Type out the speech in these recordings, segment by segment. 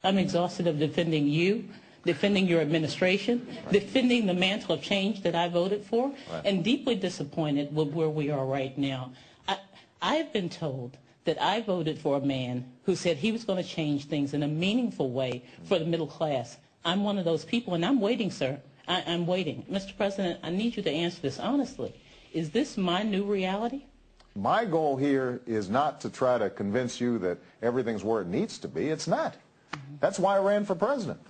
I'm exhausted of defending you, defending your administration, defending the mantle of change that I voted for, and deeply disappointed with where we are right now. I have been told that I voted for a man who said he was going to change things in a meaningful way for the middle class. I'm one of those people, and I'm waiting, sir. I'm waiting. Mr. President, I need you to answer this honestly. Is this my new reality? My goal here is not to try to convince you that everything's where it needs to be. It's not. That's why I ran for president.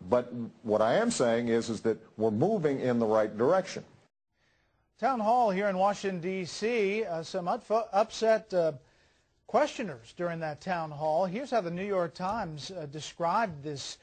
But what I am saying is that we're moving in the right direction. Town hall here in Washington, D.C., some upset questioners during that town hall. Here's how the New York Times described this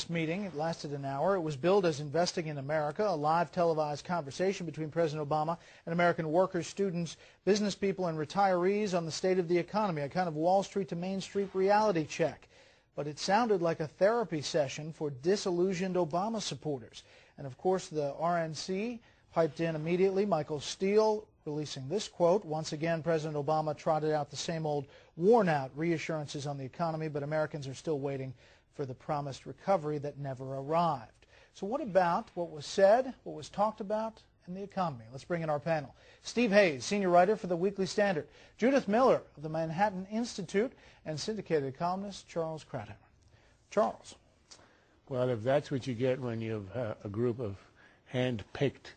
meeting. It lasted an hour. It was billed as Investing in America, a live televised conversation between President Obama and American workers, students, business people, and retirees on the state of the economy, a kind of Wall Street to Main Street reality check. But it sounded like a therapy session for disillusioned Obama supporters. And of course, the RNC piped in immediately. Michael Steele releasing this quote. Once again, President Obama trotted out the same old worn-out reassurances on the economy, but Americans are still waiting for the promised recovery that never arrived. So what about what was said, what was talked about in the economy? Let's bring in our panel. Steve Hayes, senior writer for the Weekly Standard. Judith Miller of the Manhattan Institute, and syndicated columnist Charles Krauthammer. Charles. Well, if that's what you get when you have a group of hand-picked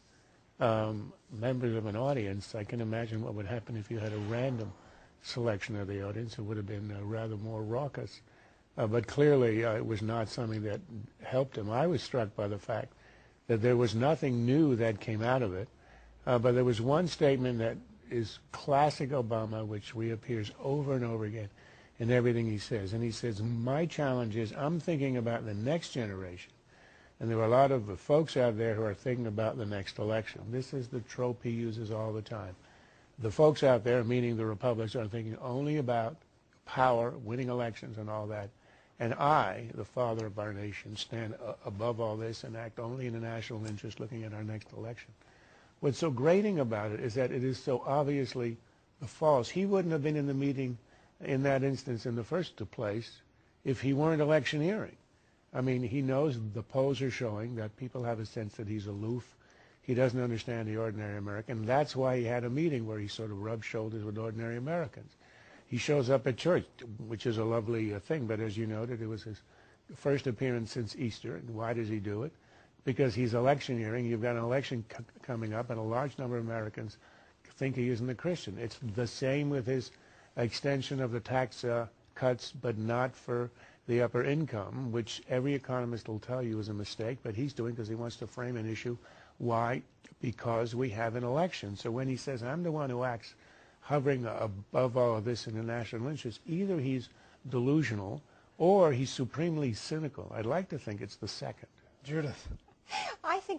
members of an audience, I can imagine what would happen if you had a random selection of the audience. It would have been rather more raucous. But clearly, it was not something that helped him. I was struck by the fact that there was nothing new that came out of it. But there was one statement that is classic Obama, which reappears over and over again in everything he says. And he says, my challenge is I'm thinking about the next generation. And there are a lot of folks out there who are thinking about the next election. This is the trope he uses all the time. The folks out there, meaning the Republicans, are thinking only about power, winning elections and all that. And I, the father of our nation, stand above all this and act only in the national interest looking at our next election. What's so grating about it is that it is so obviously false. He wouldn't have been in the meeting in that instance in the first place if he weren't electioneering. I mean, he knows the polls are showing that people have a sense that he's aloof. He doesn't understand the ordinary American. That's why he had a meeting where he sort of rubbed shoulders with ordinary Americans. He shows up at church, which is a lovely thing, but as you noted, it was his first appearance since Easter. And why does he do it? Because he's electioneering. You've got an election coming up, and a large number of Americans think he isn't a Christian. It's the same with his extension of the tax cuts, but not for the upper income, which every economist will tell you is a mistake, but he's doing because he wants to frame an issue. Why? Because we have an election. So when he says, I'm the one who acts hovering above all of this in the national interest, either he's delusional or he's supremely cynical. I'd like to think it's the second. Judith. I think